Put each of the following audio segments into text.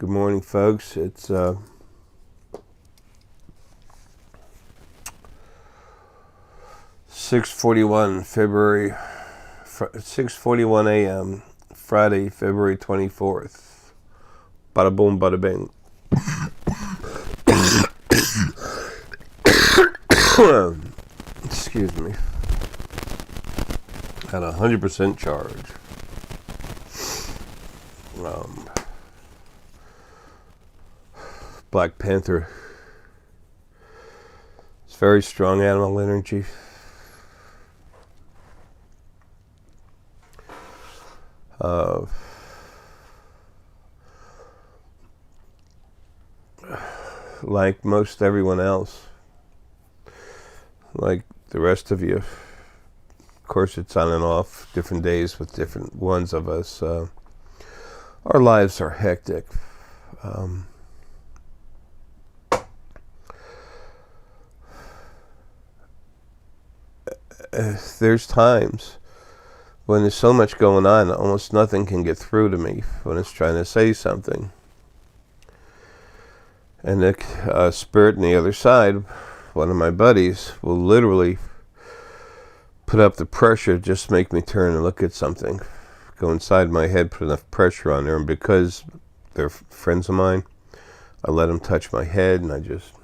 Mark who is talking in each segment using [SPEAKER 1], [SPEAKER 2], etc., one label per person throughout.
[SPEAKER 1] Good morning, folks. It's 6:41 a.m. Friday, February 24th. Bada boom, bada bing. Excuse me. At 100% charge. Black Panther. It's very strong animal energy. Like most everyone else, like the rest of you, of course it's on and off, different days with different ones of us. Our lives are hectic. There's times when there's so much going on, almost nothing can get through to me when it's trying to say something. And the spirit on the other side, one of my buddies, will literally put up the pressure, just make me turn and look at something. Go inside my head, put enough pressure on there, and because they're friends of mine, I let them touch my head, and I just,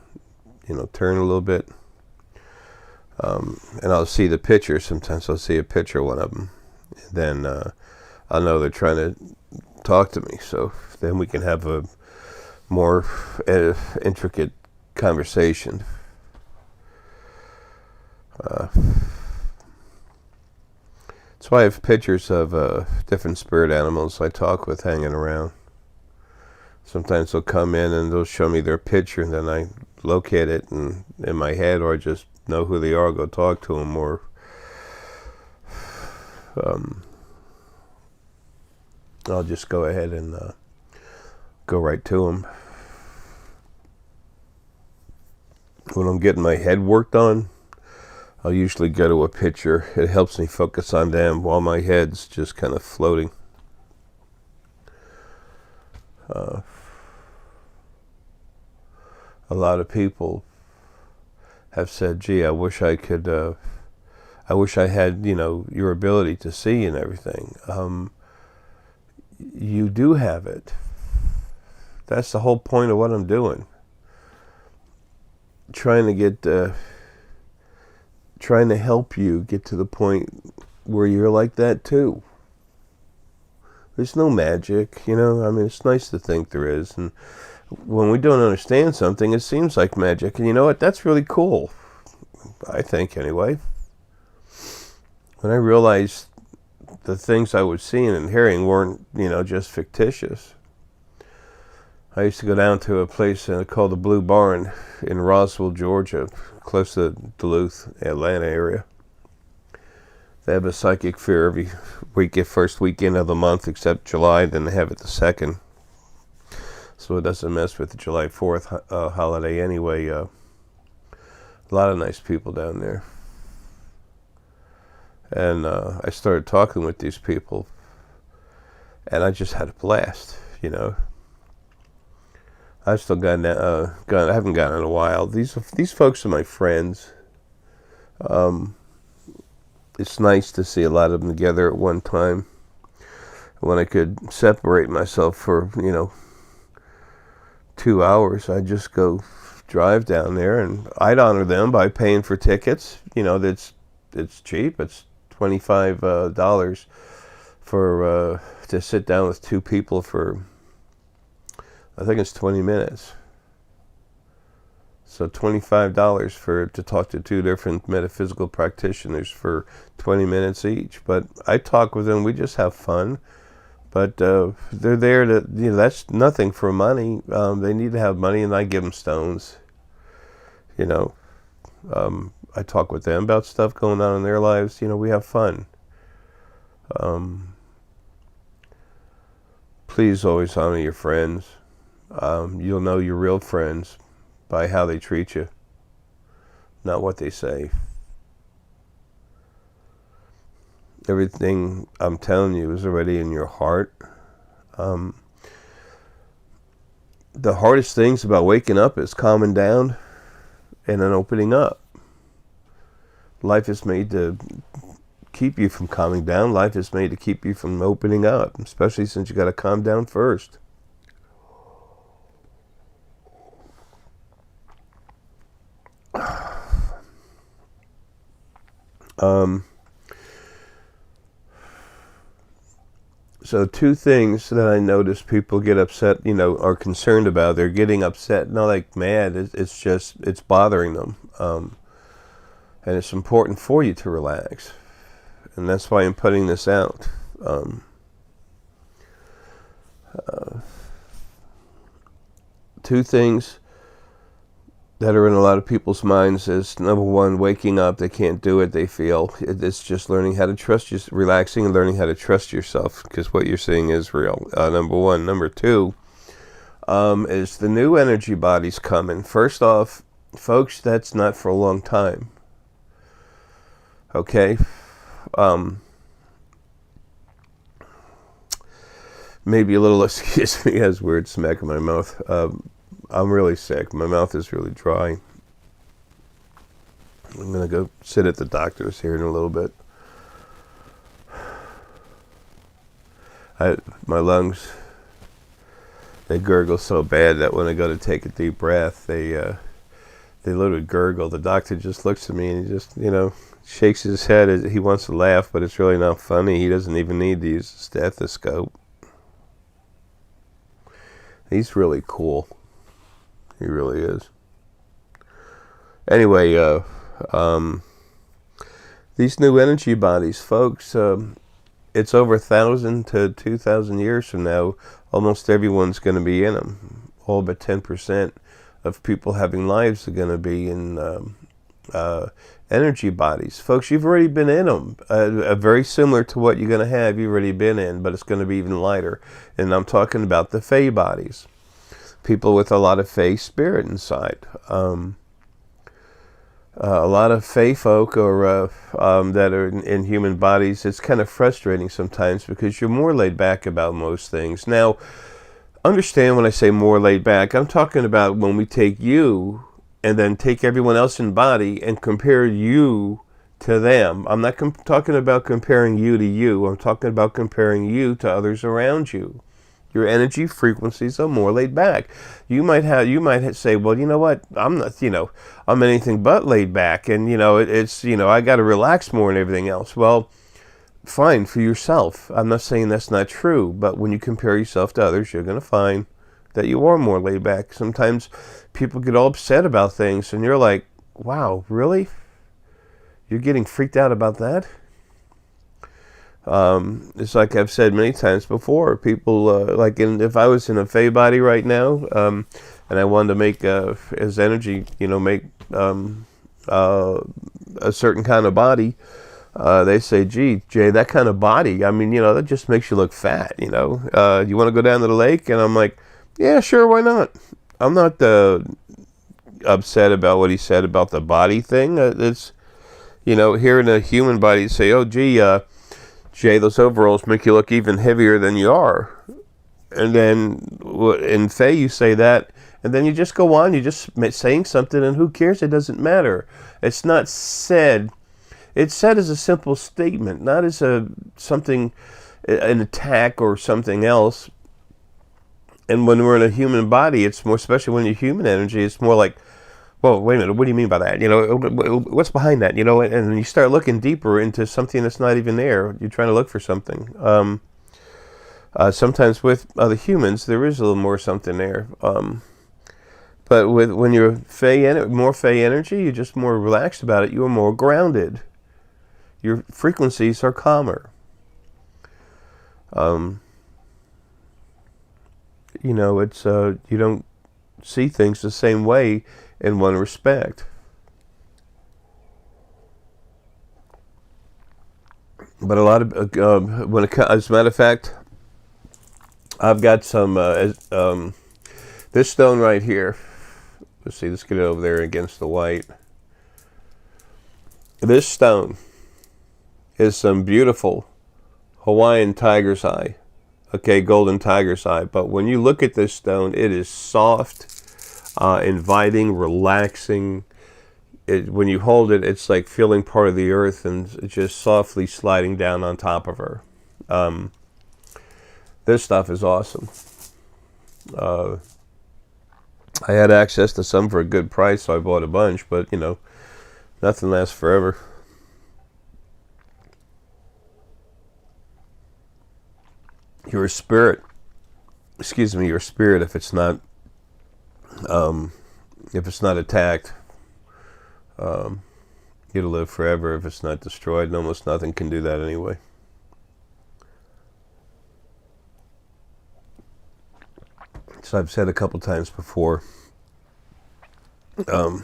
[SPEAKER 1] turn a little bit. And I'll see the picture. Sometimes I'll see a picture of one of them. Then I'll know they're trying to talk to me. So then we can have a more intricate conversation. So I have pictures of different spirit animals I talk with hanging around. Sometimes they'll come in and they'll show me their picture, and then I locate it in my head, or I just know who they are, go talk to them, or I'll just go ahead and go right to them. When I'm getting my head worked on, I'll usually go to a picture. It helps me focus on them while my head's just kind of floating. A lot of people have said, gee, I wish I could, I wish I had, your ability to see and everything. You do have it. That's the whole point of what I'm doing. Trying to help you get to the point where you're like that too. There's no magic, it's nice to think there is. And when we don't understand something, it seems like magic. And you know what? That's really cool. I think, anyway. When I realized the things I was seeing and hearing weren't, just fictitious. I used to go down to a place called the Blue Barn in Roswell, Georgia, close to Duluth, Atlanta area. They have a psychic fair every first weekend of the month, except July. Then they have it the second. So it doesn't mess with the July 4th holiday anyway. A lot of nice people down there. And I started talking with these people, and I just had a blast, I've still I haven't gone in a while. These folks are my friends. It's nice to see a lot of them together at one time. When I could separate myself for, 2 hours, I'd just go drive down there, and I'd honor them by paying for tickets. It's cheap. It's $25 for to sit down with two people for, I think it's 20 minutes. So $25 to talk to two different metaphysical practitioners for 20 minutes each. But I talk with them. We just have fun. But they're there to, that's nothing for money. They need to have money, and I give them stones. I talk with them about stuff going on in their lives. We have fun. Please always honor your friends. You'll know your real friends by how they treat you, not what they say. Everything I'm telling you is already in your heart. the hardest things about waking up is calming down and then opening up. Life is made to keep you from calming down. Life is made to keep you from opening up, especially since you got to calm down first. So two things that I notice people get upset, are concerned about. They're getting upset, not like mad. It's just, it's bothering them. And it's important for you to relax. And that's why I'm putting this out. Two things that are in a lot of people's minds is, number one, waking up, they can't do it, they feel. It's just learning how to trust you, relaxing and learning how to trust yourself, because what you're seeing is real, number one. Number two is the new energy bodies coming. First off, folks, that's not for a long time. Okay? Maybe a little, excuse me, has weird smack in my mouth. I'm really sick. My mouth is really dry. I'm going to go sit at the doctor's here in a little bit. My lungs, they gurgle so bad that when I go to take a deep breath, they literally gurgle. The doctor just looks at me and he just, shakes his head. He wants to laugh, but it's really not funny. He doesn't even need to use a stethoscope. He's really cool. He really is. Anyway, these new energy bodies, folks, it's over 1,000 to 2,000 years from now, almost everyone's going to be in them. All but 10% of people having lives are going to be in energy bodies. Folks, you've already been in them. Very similar to what you're going to have, you've already been in, but it's going to be even lighter. And I'm talking about the Fae bodies. People with a lot of Fae spirit inside. A lot of Fae folk or that are in human bodies, it's kind of frustrating sometimes because you're more laid back about most things. Now, understand when I say more laid back, I'm talking about when we take you and then take everyone else in body and compare you to them. I'm not talking about comparing you to you. I'm talking about comparing you to others around you. Your energy frequencies are more laid back. You might say, well, you know what? I'm not, I'm anything but laid back, and it's I got to relax more and everything else. Well, fine for yourself. I'm not saying that's not true, but when you compare yourself to others, you're going to find that you are more laid back. Sometimes people get all upset about things, and you're like, wow, really? You're getting freaked out about that? It's like I've said many times before, people, if I was in a Fae body right now, and I wanted to make, as energy, make a certain kind of body, they say, gee, Jay, that kind of body, that just makes you look fat, you want to go down to the lake? And I'm like, yeah, sure, why not? I'm not upset about what he said about the body thing. It's, here in a human body, you say, oh, gee, Jay, those overalls make you look even heavier than you are. And then in Fae, you say that, and then you just go on, you're just saying something, and who cares? It doesn't matter. It's not said. It's said as a simple statement, not as an attack or something else. And when we're in a human body, it's more, especially when you're human energy, it's more like, well, wait a minute, what do you mean by that? What's behind that? And you start looking deeper into something that's not even there. You're trying to look for something. Sometimes with other humans, there is a little more something there. But when you're more Fae energy, you're just more relaxed about it. You're more grounded. Your frequencies are calmer. It's you don't see things the same way in one respect. But a lot of as a matter of fact, I've got some this stone right here. Let's see, let's get it over there against the white. This stone is some beautiful Hawaiian tiger's eye. Okay, golden tiger's eye. But when you look at this stone, it is soft, inviting, relaxing. When you hold it, it's like feeling part of the earth and just softly sliding down on top of her. This stuff is awesome. I had access to some for a good price, so I bought a bunch, but, you know, nothing lasts forever. Your spirit, your spirit, if it's not attacked, it'll live forever if it's not destroyed, and almost nothing can do that anyway. So I've said a couple times before, boy,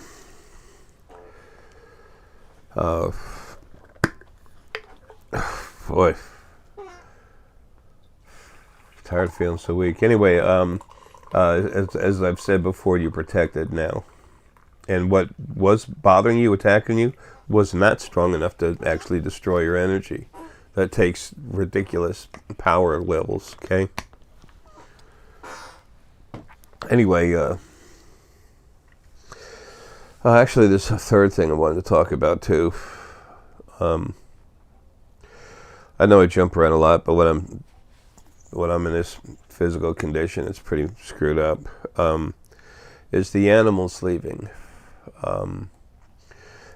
[SPEAKER 1] tired of feeling so weak. Anyway, as I've said before, you're protected now. And what was bothering you, attacking you, was not strong enough to actually destroy your energy. That takes ridiculous power levels, okay? Anyway, actually, there's a third thing I wanted to talk about, too. I know I jump around a lot, but when I'm in this physical condition, it's pretty screwed up. Is the animals leaving?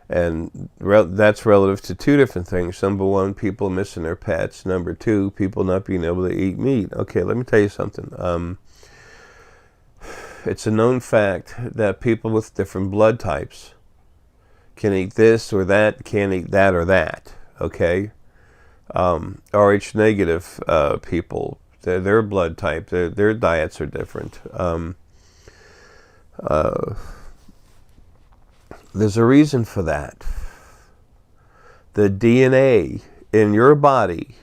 [SPEAKER 1] And that's relative to two different things. Number one, people missing their pets. Number two, people not being able to eat meat. Okay, let me tell you something. It's a known fact that people with different blood types can eat this or that, can't eat that or that. Okay? Rh negative people, their blood type, their diets are different. There's a reason for that. The DNA in your body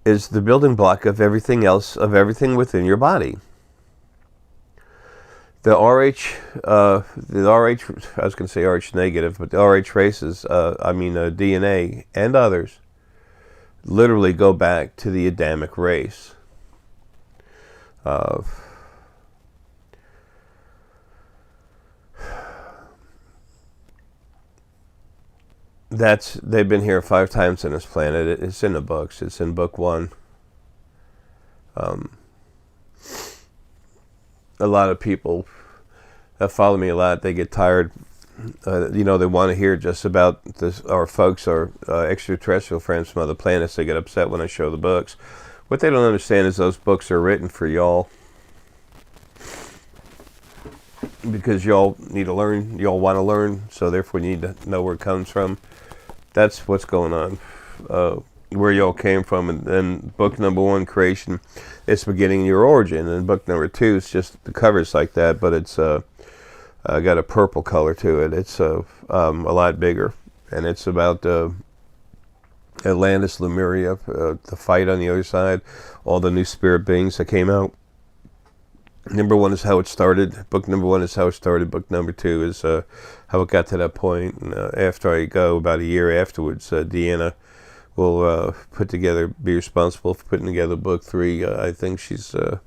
[SPEAKER 1] is the building block of everything else, of everything within your body. The RH, I was going to say RH negative, but the RH races, DNA and others, literally go back to the Adamic race. They've been here 5 times on this planet. It's in the books. It's in book 1. A lot of people that follow me a lot, they get tired. They want to hear just about this, our folks, our extraterrestrial friends from other planets. They get upset when I show the books. What they don't understand is those books are written for y'all, because y'all need to learn, y'all want to learn, so therefore you need to know where it comes from. That's what's going on, where y'all came from. And then book number 1, creation, it's beginning your origin. And book number 2 is just the cover's like that, but it's got a purple color to it. It's a lot bigger, and it's about Atlantis, Lemuria, the fight on the other side, all the new spirit beings that came out. Number 1 is how it started. Book number 1 is how it started. Book number 2 is how it got to that point. And after I go, about a year afterwards, Deanna will be responsible for putting together book 3. I think she'll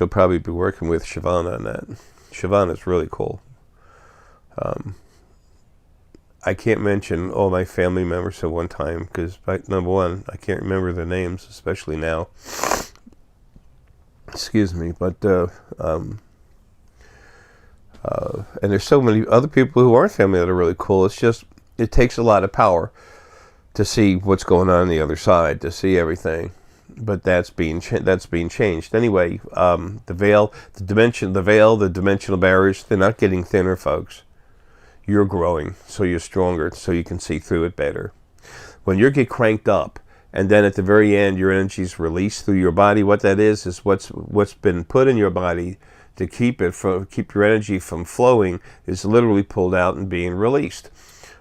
[SPEAKER 1] probably be working with Siobhan on that. Siobhan is really cool. I can't mention all my family members at one time, because number 1, I can't remember their names, especially now. Excuse me, but and there's so many other people who aren't family that are really cool. It's just, it takes a lot of power to see what's going on the other side, to see everything. But that's being changed anyway. The veil, the dimensional barriers, they're not getting thinner, folks. You're growing, so you're stronger, so you can see through it better. When you get cranked up, and then at the very end, your energy is released through your body. What that is what's been put in your body to keep your energy from flowing is literally pulled out and being released.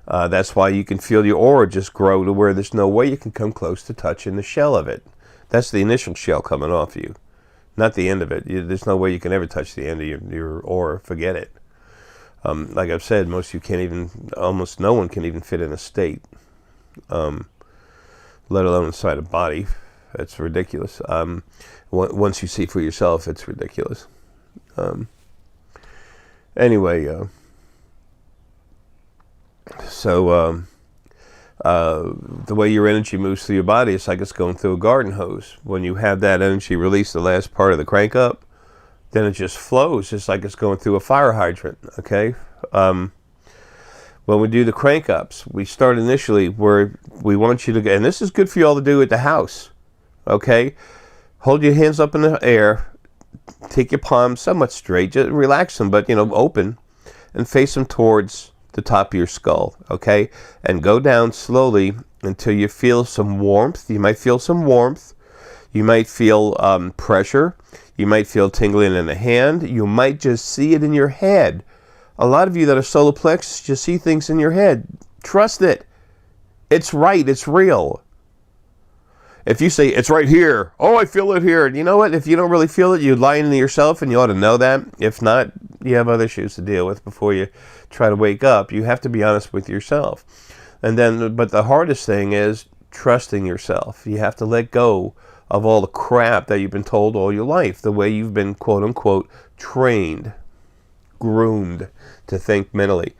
[SPEAKER 1] That's why you can feel your aura just grow to where there's no way you can come close to touching the shell of it. That's the initial shell coming off you, not the end of it. There's no way you can ever touch the end of your aura. Forget it. Like I've said, almost no one can even fit in a state. Let alone inside a body. It's ridiculous. Once you see for yourself, it's ridiculous. Anyway, so the way your energy moves through your body, it's like it's going through a garden hose. When you have that energy release the last part of the crank up, then it just flows, just like it's going through a fire hydrant, okay? When we do the crank ups, we start initially where we want you to get, and this is good for you all to do at the house, okay? Hold your hands up in the air, take your palms somewhat straight, just relax them, but, open, and face them towards the top of your skull, okay? And go down slowly until you feel some warmth. You might feel some warmth. You might feel pressure. You might feel tingling in the hand. You might just see it in your head. A lot of you that are solar plexus just see things in your head. Trust it. It's right. It's real. If you say, it's right here. Oh, I feel it here. You know what? If you don't really feel it, you're lying to yourself, and you ought to know that. If not, you have other issues to deal with before you try to wake up. You have to be honest with yourself. And then, but the hardest thing is trusting yourself. You have to let go of all the crap that you've been told all your life, the way you've been, quote unquote, trained, groomed to think mentally.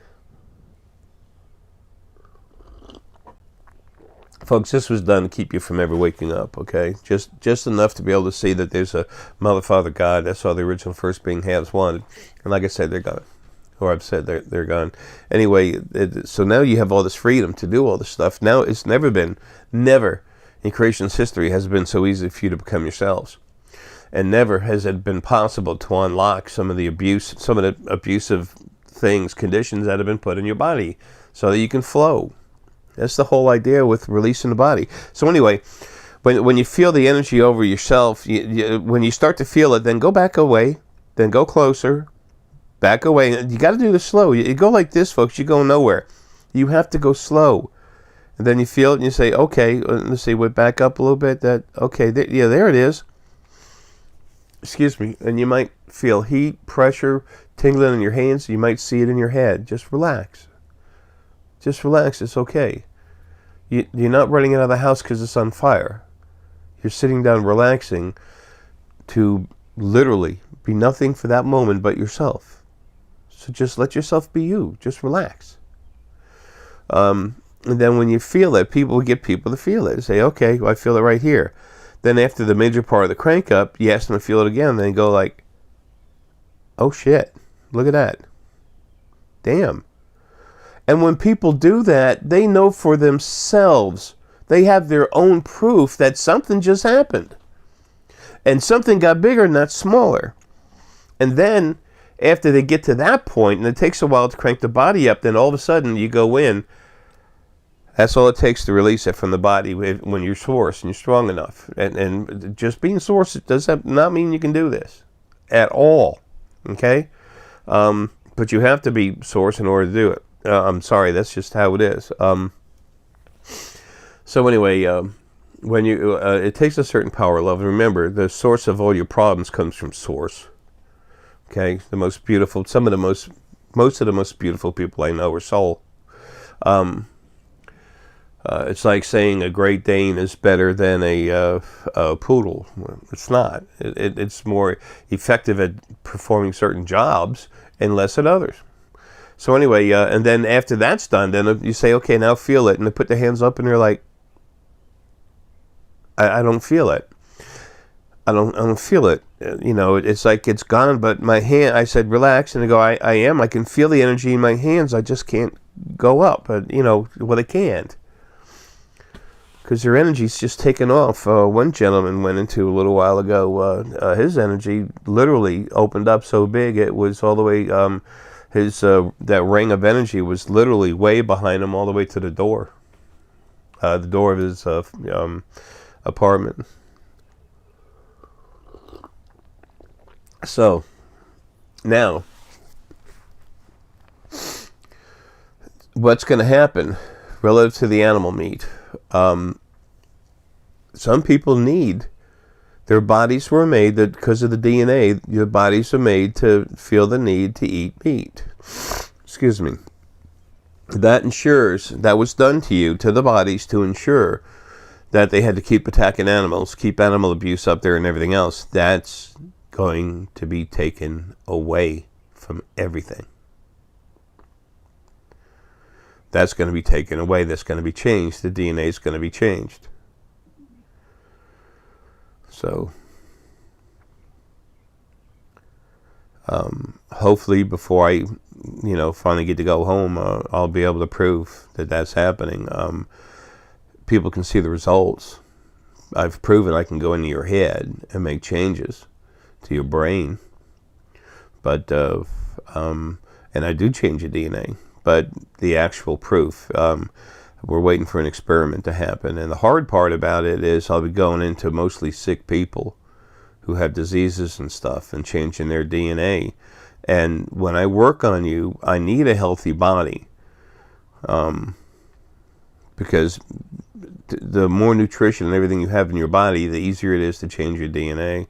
[SPEAKER 1] Folks, this was done to keep you from ever waking up, okay? Just enough to be able to see that there's a Mother, Father, God. That's all the original first being has wanted. And like I said, they're gone. Or I've said they're gone. Anyway, so now you have all this freedom to do all this stuff. Now it's never in creation's history has it been so easy for you to become yourselves. And never has it been possible to unlock some of the abusive things, conditions that have been put in your body so that you can flow. That's the whole idea with releasing the body. So anyway, when you feel the energy over yourself, when you start to feel it, then go back away, then go closer, back away. You got to do this slow. You go like this, folks. You go nowhere. You have to go slow. And then you feel it and you say, okay, let's see, we back up a little bit. Okay, there it is. Excuse me. And you might feel heat, pressure, tingling in your hands. You might see it in your head. Just relax. Just relax. It's okay. You're not running out of the house because it's on fire. You're sitting down relaxing to literally be nothing for that moment but yourself. So just let yourself be you. Just relax. And then when you feel it, we get people to feel it. Say, okay, well, I feel it right here. Then after the major part of the crank up, you ask them to feel it again. Then you go like, oh shit, look at that. Damn. And when people do that, they know for themselves. They have their own proof that something just happened. And something got bigger, not smaller. And then, after they get to that point, and it takes a while to crank the body up, then all of a sudden you go in. That's all it takes to release it from the body when you're source and you're strong enough. And just being source does not mean you can do this at all. Okay? But you have to be source in order to do it. I'm sorry, that's just how it is. So anyway, when you it takes a certain power level. Remember, the source of all your problems comes from source. Okay, most of the most beautiful people I know are soul. It's like saying a Great Dane is better than a poodle. It's not. It's more effective at performing certain jobs and less at others. So anyway, and then after that's done, then you say, okay, now feel it. And they put their hands up and they're like, I don't feel it. I don't feel it. It's like it's gone, but my hand, I said, relax. And they go, I am. I can feel the energy in my hands. I just can't go up. But, they can't. Because their energy's just taken off. One gentleman went into a little while ago. His energy literally opened up so big, it was all the way... that ring of energy was literally way behind him all the way to the door of his apartment. So now what's going to happen relative to the animal meat? Some people need, their bodies were made, that because of the DNA, your bodies are made to feel the need to eat meat. Excuse me. That was done to you, to the bodies, to ensure that they had to keep attacking animals, keep animal abuse up there and everything else, that's going to be taken away from everything. That's going to be taken away. That's going to be changed. The DNA is going to be changed. So, hopefully before I, finally get to go home, I'll be able to prove that that's happening. People can see the results. I've proven I can go into your head and make changes to your brain. But, and I do change your DNA. But the actual proof, we're waiting for an experiment to happen. And the hard part about it is I'll be going into mostly sick people who have diseases and stuff and changing their DNA. And when I work on you, I need a healthy body. Because the more nutrition and everything you have in your body, the easier it is to change your DNA.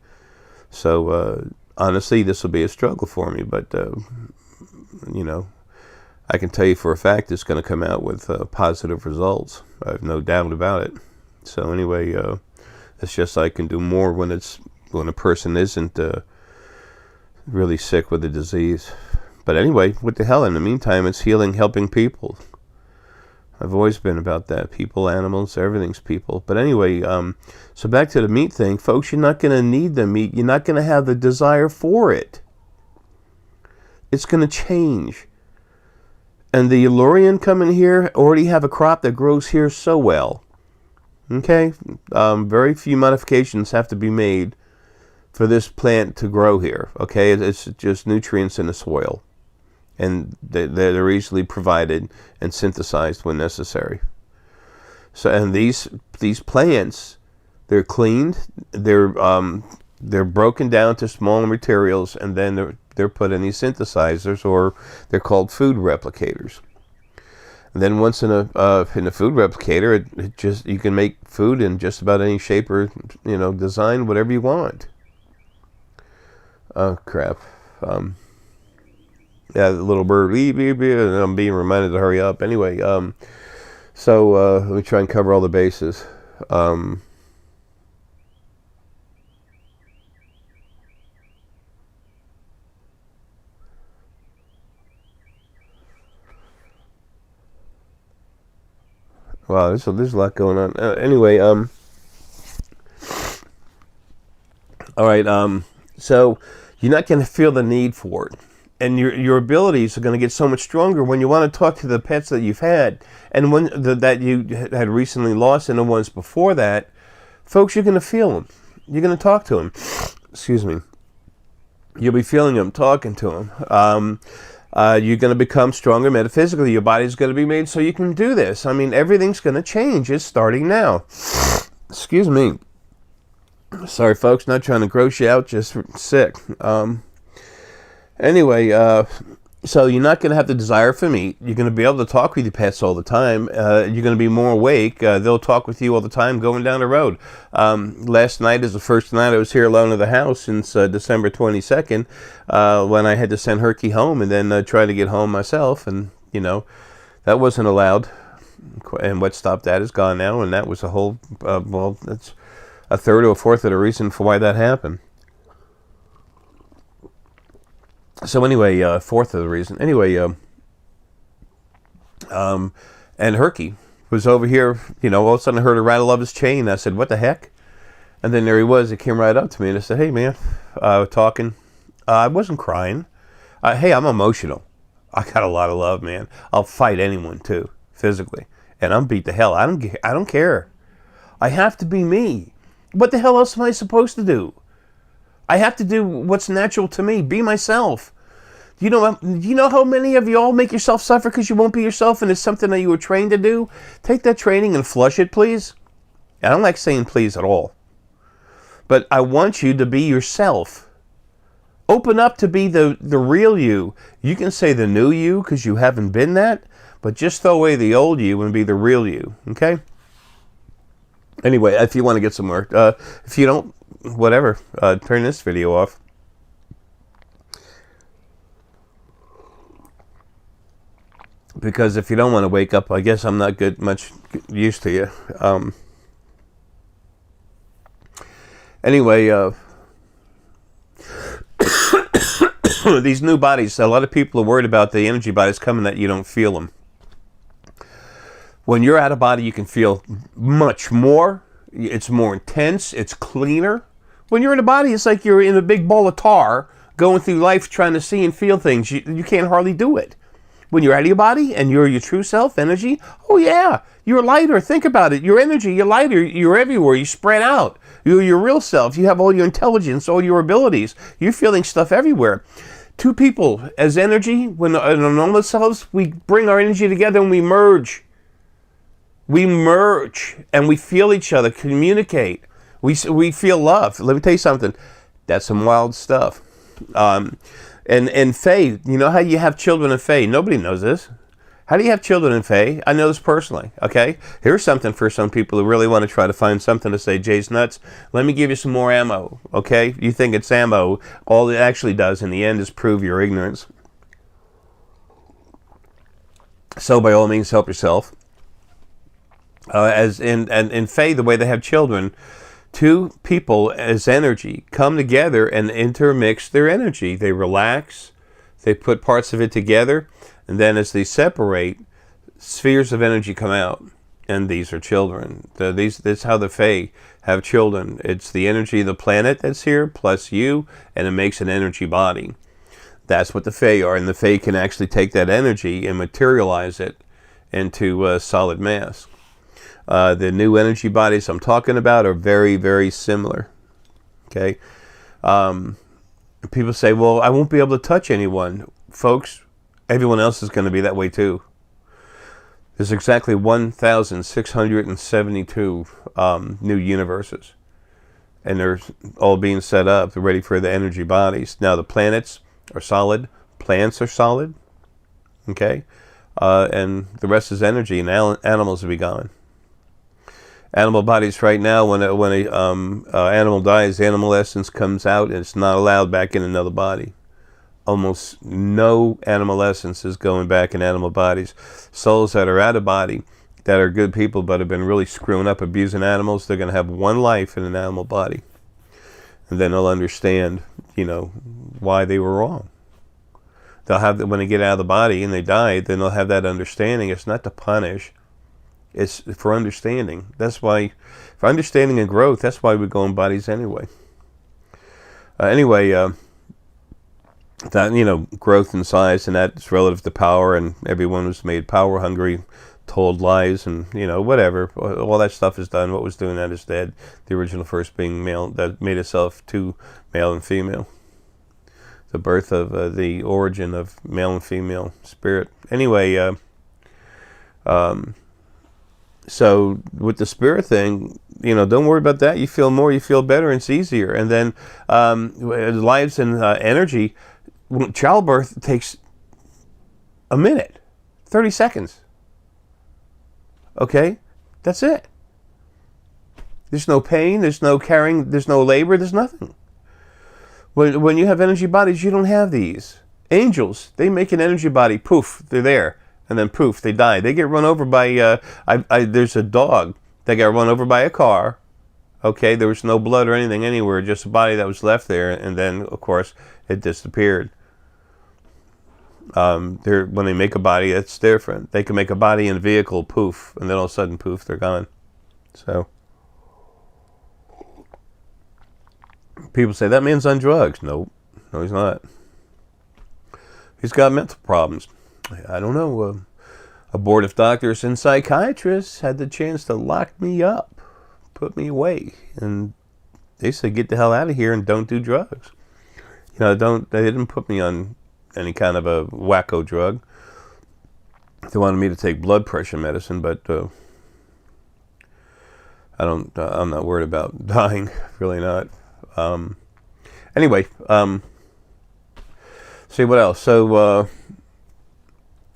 [SPEAKER 1] So, honestly, this will be a struggle for me. But, I can tell you for a fact it's going to come out with positive results. I have no doubt about it. So anyway, it's just I can do more when a person isn't really sick with a disease. But anyway, what the hell? In the meantime, it's healing, helping people. I've always been about that. People, animals, everything's people. But anyway, so back to the meat thing. Folks, you're not going to need the meat. You're not going to have the desire for it. It's going to change. And the Illyrian coming here already have a crop that grows here so well. Okay? Very few modifications have to be made for this plant to grow here. Okay? It's just nutrients in the soil. And they're easily provided and synthesized when necessary. So, and these plants, they're cleaned, they're broken down to smaller materials, and then they're put in these synthesizers, or they're called food replicators. And then once in a food replicator, it just, you can make food in just about any shape or design, whatever you want. Oh crap! Yeah, the little bird, beep, beep, beep, and I'm being reminded to hurry up. Anyway, so let me try and cover all the bases. Wow, there's a lot going on. Anyway, all right. So you're not going to feel the need for it, and your abilities are going to get so much stronger when you want to talk to the pets that you've had, and that you had recently lost, and the ones before that. Folks, you're going to feel them. You're going to talk to them. Excuse me. You'll be feeling them, talking to them. You're going to become stronger metaphysically. Your body's going to be made so you can do this. I mean, everything's going to change. It's starting now. Excuse me. Sorry, folks. Not trying to gross you out. Just sick. Anyway, so you're not going to have the desire for meat. You're going to be able to talk with your pets all the time. You're going to be more awake. They'll talk with you all the time going down the road. Last night is the first night I was here alone in the house since December 22nd, when I had to send Herky home and then try to get home myself. And, that wasn't allowed. And what stopped that is gone now. And that was a whole, that's a third or a fourth of the reason for why that happened. So anyway, fourth of the reason. Anyway, and Herky was over here, all of a sudden I heard a rattle of his chain. I said, what the heck? And then there he was. He came right up to me and I said, hey, man, talking. I wasn't crying. Hey, I'm emotional. I got a lot of love, man. I'll fight anyone, too, physically. And I'm beat the hell. I don't care. I have to be me. What the hell else am I supposed to do? I have to do what's natural to me. Be myself. You know how many of you all make yourself suffer because you won't be yourself and it's something that you were trained to do? Take that training and flush it, please. I don't like saying please at all. But I want you to be yourself. Open up to be the real you. You can say the new you because you haven't been that, but just throw away the old you and be the real you, okay? Anyway, if you want to get somewhere. If you don't, whatever, turn this video off. Because if you don't want to wake up, I guess I'm not much used to you. Anyway, these new bodies, a lot of people are worried about the energy bodies coming that you don't feel them. When you're out of body, you can feel much more. It's more intense. It's cleaner. When you're in a body, it's like you're in a big ball of tar going through life trying to see and feel things. You can't hardly do it. When you're out of your body and you're your true self, energy, oh yeah, you're lighter. Think about it. Your energy, you're lighter. You're everywhere. You spread out. You're your real self. You have all your intelligence, all your abilities. You're feeling stuff everywhere. Two people as energy, when in our normal selves, we bring our energy together and we merge. We merge and we feel each other, communicate. We feel love. Let me tell you something. That's some wild stuff. And Fae, you know how you have children in Fae? Nobody knows this. How do you have children in Fae? I know this personally, okay? Here's something for some people who really want to try to find something to say, Jay's nuts. Let me give you some more ammo, okay? You think it's ammo. All it actually does in the end is prove your ignorance. So by all means, help yourself. As in Fae, the way they have children, two people as energy come together and intermix their energy. They relax, they put parts of it together, and then as they separate, spheres of energy come out. And these are children. That's how the Fae have children. It's the energy of the planet that's here, plus you, and it makes an energy body. That's what the Fae are, and the Fae can actually take that energy and materialize it into solid mass. The new energy bodies I'm talking about are very, very similar. Okay? People say, well, I won't be able to touch anyone. Folks, everyone else is going to be that way too. There's exactly 1,672 new universes. And they're all being set up. They're ready for the energy bodies. Now, the planets are solid. Plants are solid. Okay? And the rest is energy, and animals will be gone. Animal bodies right now, when a animal dies, animal essence comes out and it's not allowed back in another body. Almost no animal essence is going back in animal bodies. Souls that are out of body, that are good people but have been really screwing up, abusing animals, they're going to have one life in an animal body. And then they'll understand, why they were wrong. They'll have when they get out of the body and they die, then they'll have that understanding. It's not to punish. It's for understanding. That's why, for understanding and growth, that's why we go in bodies anyway. That, growth and size, and that's relative to power, and everyone was made power hungry, told lies, and, whatever. All that stuff is done. What was doing that is dead. The original first being male, that made itself to male and female. The birth of the origin of male and female spirit. Anyway, so with the spirit thing, don't worry about that. You feel more, you feel better, and it's easier. And then lives and energy, childbirth takes a minute, 30 seconds. Okay? That's it. There's no pain, there's no carrying, there's no labor, there's nothing. When you have energy bodies, you don't have these. Angels, they make an energy body, poof, they're there. And then poof, they die. They get run over by, there's a dog that got run over by a car. Okay, there was no blood or anything anywhere, just a body that was left there. And then, of course, it disappeared. When they make a body, it's different. They can make a body in a vehicle, poof, and then all of a sudden, poof, they're gone. So, people say, that man's on drugs. Nope. No, he's not. He's got mental problems. I don't know. A board of doctors and psychiatrists had the chance to lock me up, put me away, and they said, "Get the hell out of here and don't do drugs." They didn't put me on any kind of a wacko drug. They wanted me to take blood pressure medicine, but I'm not worried about dying. Really not. Anyway, see what else. So.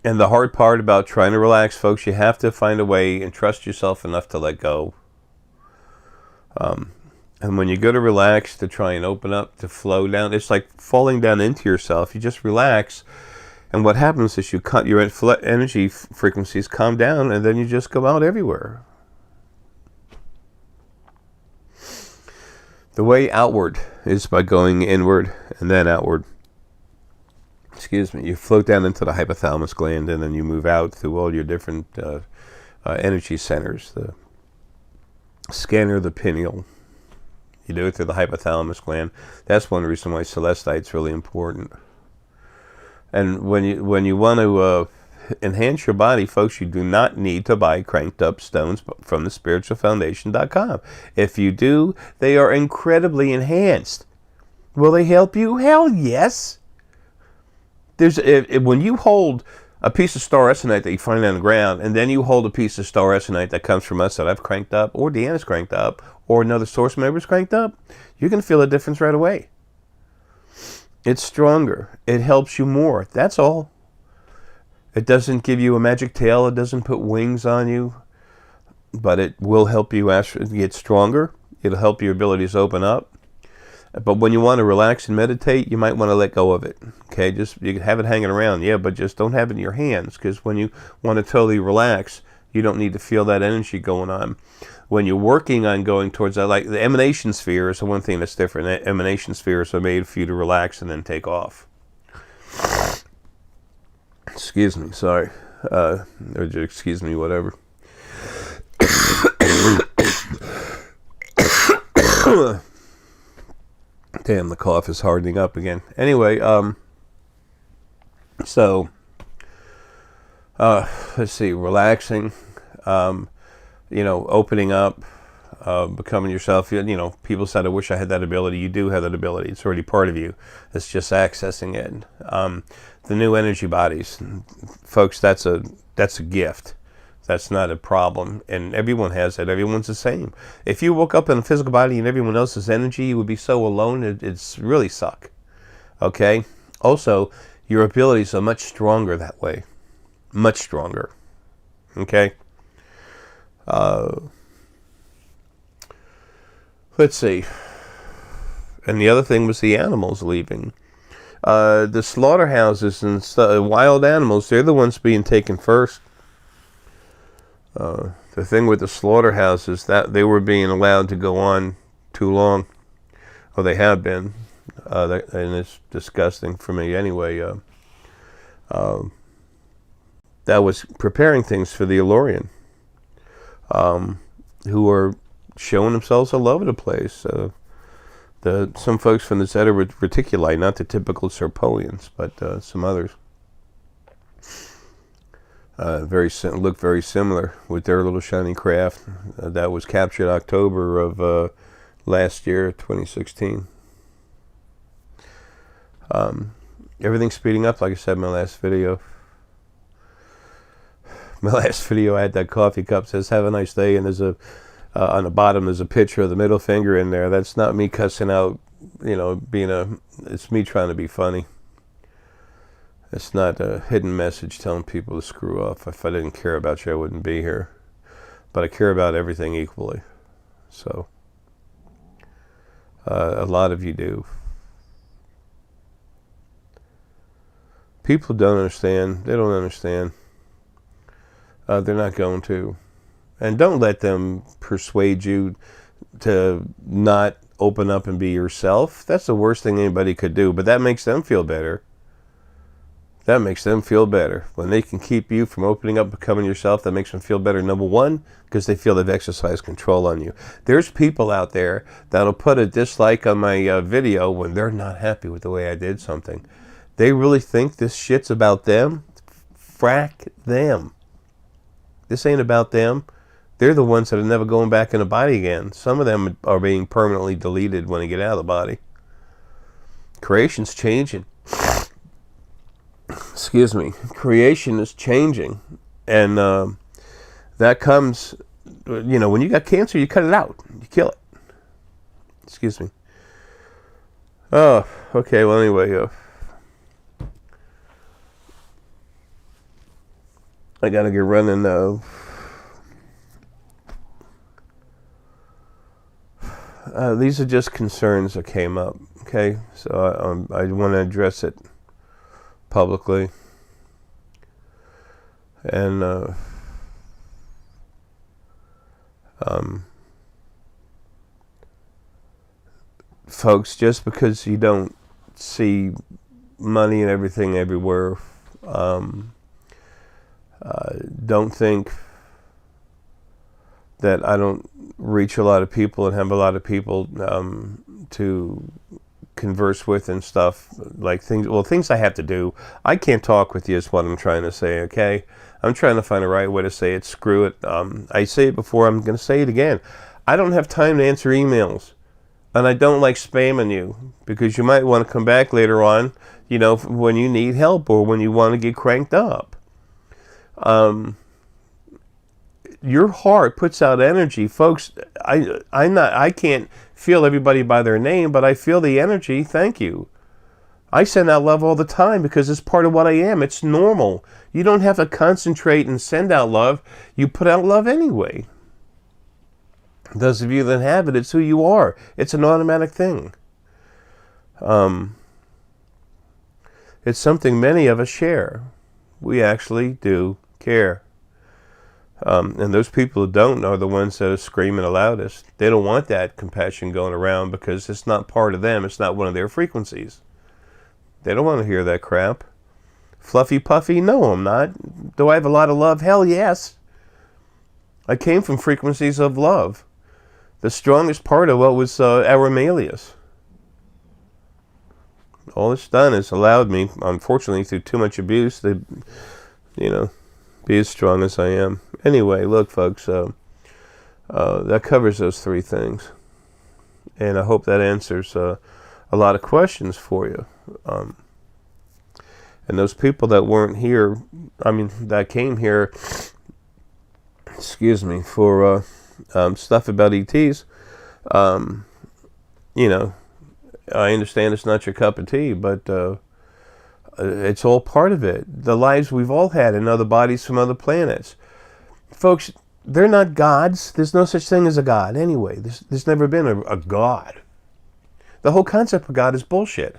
[SPEAKER 1] And the hard part about trying to relax, folks, you have to find a way and trust yourself enough to let go. And when you go to relax, to try and open up, to flow down, it's like falling down into yourself. You just relax, and what happens is your energy frequencies calm down, and then you just go out everywhere. The way outward is by going inward and then outward. Excuse me. You float down into the hypothalamus gland, and then you move out through all your different energy centers. The scanner, the pineal. You do it through the hypothalamus gland. That's one reason why celestite's really important. And when you want to enhance your body, folks, you do not need to buy cranked up stones from the spiritualfoundation.com. If you do, they are incredibly enhanced. Will they help you? Hell yes. When you hold a piece of star essonite that you find on the ground, and then you hold a piece of star essonite that comes from us that I've cranked up, or Deanna's cranked up, or another source member's cranked up, you can feel a difference right away. It's stronger. It helps you more. That's all. It doesn't give you a magic tail. It doesn't put wings on you. But it will help you get stronger. It'll help your abilities open up. But when you want to relax and meditate, you might want to let go of it. Okay, you can have it hanging around, yeah, but just don't have it in your hands, because when you want to totally relax, you don't need to feel that energy going on. When you're working on going towards that, like the emanation sphere is the one thing that's different. The emanation spheres are made for you to relax and then take off. Excuse me, sorry. Or excuse me, whatever. Damn, the cough is hardening up again. Anyway, so let's see, relaxing, opening up, becoming yourself. People said, I wish I had that ability. You do have that ability. It's already part of you. It's just accessing it. The new energy bodies, folks, that's a gift. That's not a problem, and everyone has that. Everyone's the same. If you woke up in a physical body and everyone else's energy, you would be so alone. It's really suck. Okay? Also, your abilities are much stronger that way. Much stronger. Okay? Let's see. And the other thing was the animals leaving. The slaughterhouses and wild animals, they're the ones being taken first. The thing with the slaughterhouses, that they were being allowed to go on too long. Or they have been. And it's disgusting for me anyway. That was preparing things for the Elorian, who are showing themselves all over the place. Some folks from the Zeta Reticuli, not the typical Serpoians, but some others. Look very similar with their little shiny craft that was captured October of last year, 2016. Everything's speeding up, like I said in my last video. My last video, I had that coffee cup, says "Have a nice day," and there's on the bottom there's a picture of the middle finger in there. That's not me cussing out, it's me trying to be funny. It's not a hidden message telling people to screw off. If I didn't care about you, I wouldn't be here. But I care about everything equally. So, a lot of you do. People don't understand. They don't understand. They're not going to. And don't let them persuade you to not open up and be yourself. That's the worst thing anybody could do. But that makes them feel better. That makes them feel better. When they can keep you from opening up and becoming yourself, that makes them feel better. Number one, because they feel they've exercised control on you. There's people out there that'll put a dislike on my video when they're not happy with the way I did something. They really think this shit's about them? Frack them. This ain't about them. They're the ones that are never going back in the body again. Some of them are being permanently deleted when they get out of the body. Creation's changing. Excuse me. Creation is changing. And that comes, when you got cancer, you cut it out. You kill it. Excuse me. Oh, okay. Well, anyway, I gotta get running now. These are just concerns that came up. Okay, so I want to address it publicly, and folks, just because you don't see money and everything everywhere, don't think that I don't reach a lot of people and have a lot of people to converse with and stuff, like things I have to do. I can't talk with you is what I'm trying to say, okay? I'm trying to find the right way to say it. Screw it. I say it before, I'm going to say it again. I don't have time to answer emails, and I don't like spamming you, because you might want to come back later on, when you need help or when you want to get cranked up. Your heart puts out energy, folks. I can't feel everybody by their name, but I feel the energy. Thank you. I send out love all the time because it's part of what I am. It's normal. You don't have to concentrate and send out love. You put out love anyway. Those of you that have it, it's who you are. It's an automatic thing. It's something many of us share. We actually do care. And those people who don't are the ones that are screaming the loudest. They don't want that compassion going around because it's not part of them. It's not one of their frequencies. They don't want to hear that crap. Fluffy puffy? No, I'm not. Do I have a lot of love? Hell yes. I came from frequencies of love. The strongest part of what was Arae. All it's done is allowed me, unfortunately, through too much abuse, to, be as strong as I am. Anyway, look, folks, that covers those three things. And I hope that answers a lot of questions for you. And those people that weren't here, that came here, for stuff about ETs, I understand it's not your cup of tea, but it's all part of it. The lives we've all had in other bodies from other planets. Folks, they're not gods. There's no such thing as a god anyway. There's never been a god. The whole concept of God is bullshit.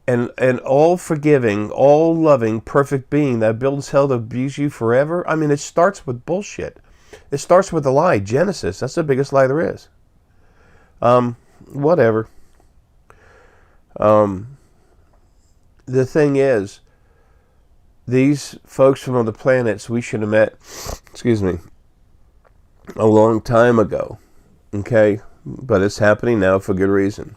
[SPEAKER 1] And all forgiving, all loving, perfect being that builds hell to abuse you forever, it starts with bullshit. It starts with a lie. Genesis, that's the biggest lie there is. Whatever. The thing is, these folks from other planets we should have met, a long time ago. Okay? But it's happening now for good reason.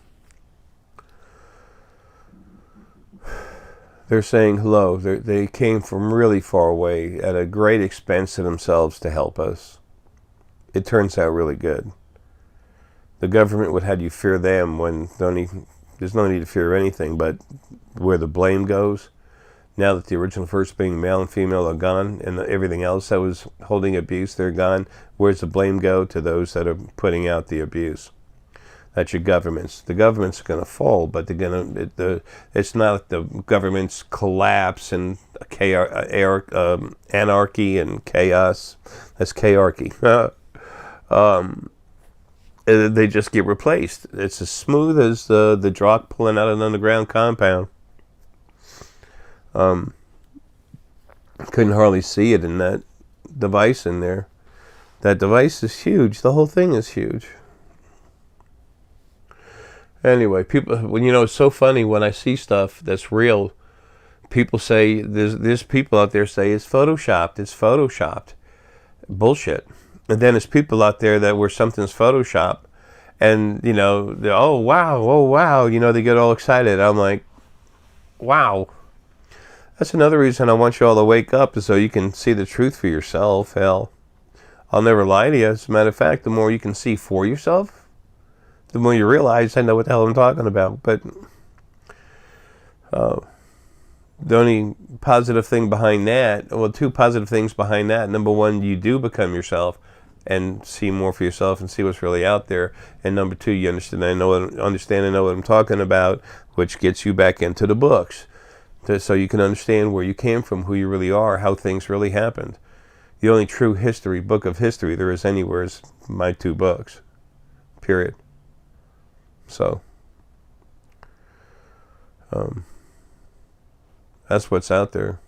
[SPEAKER 1] They're saying hello. They came from really far away at a great expense to themselves to help us. It turns out really good. The government would have you fear them when there's no need to fear anything, but where the blame goes, now that the original first being male and female are gone, and everything else that was holding abuse, they're gone, where's the blame go? To those that are putting out the abuse. That's your governments. The governments are going to fall, but they're going to. It's not the governments collapse and anarchy and chaos. That's chaarchy. They just get replaced. It's as smooth as the drock pulling out an underground compound. Couldn't hardly see it in that device in there. That device is huge. The whole thing is huge. Anyway, people, it's so funny when I see stuff that's real. People say there's people out there say it's photoshopped. It's photoshopped. Bullshit. And then there's people out there that where something's photoshopped, and they're, oh wow, they get all excited. I'm like, wow. That's another reason I want you all to wake up, is so you can see the truth for yourself. Hell, I'll never lie to you. As a matter of fact, the more you can see for yourself, the more you realize I know what the hell I'm talking about. But the only positive thing behind that, two positive things behind that. Number one, you do become yourself and see more for yourself and see what's really out there. And number two, you understand and know what I'm talking about, which gets you back into the books, so you can understand where you came from, who you really are, how things really happened. The only true book of history there is anywhere is my two books. Period. So, that's what's out there.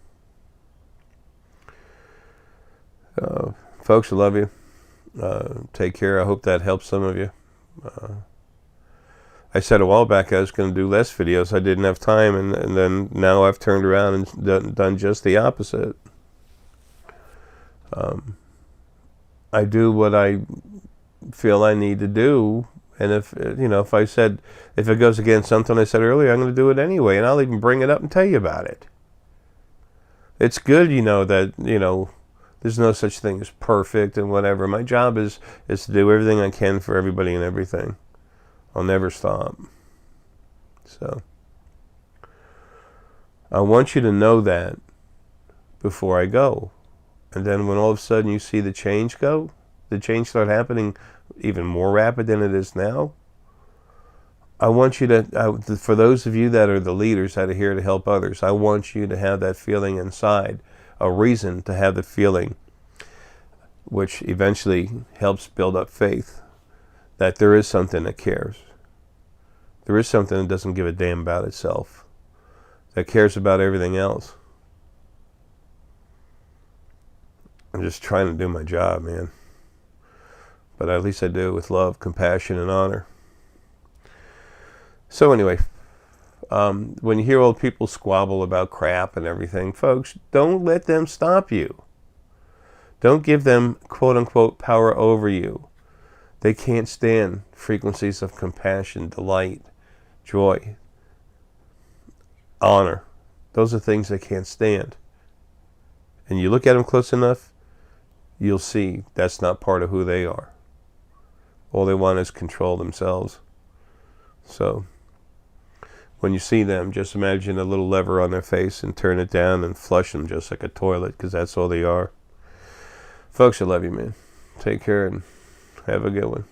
[SPEAKER 1] Folks, I love you. Take care. I hope that helps some of you. I said a while back I was going to do less videos. I didn't have time, and then now I've turned around and done just the opposite. I do what I feel I need to do, and if if it goes against something I said earlier, I'm going to do it anyway, and I'll even bring it up and tell you about it. It's good, that there's no such thing as perfect and whatever. My job is to do everything I can for everybody and everything. I'll never stop. So I want you to know that before I go. And then when all of a sudden you see the change start happening even more rapid than it is now, I want you to, for those of you that are the leaders that are here to help others, I want you to have that feeling inside, a reason to have the feeling, which eventually helps build up faith, that there is something that cares. There is something that doesn't give a damn about itself, that cares about everything else. I'm just trying to do my job, man. But at least I do it with love, compassion, and honor. So anyway, when you hear old people squabble about crap and everything, folks, don't let them stop you. Don't give them, quote-unquote, power over you. They can't stand frequencies of compassion, delight, joy, honor. Those are things they can't stand. And you look at them close enough, you'll see that's not part of who they are. All they want is control themselves. So when you see them, just imagine a little lever on their face and turn it down and flush them just like a toilet, because that's all they are. Folks, I love you, man. Take care and have a good one.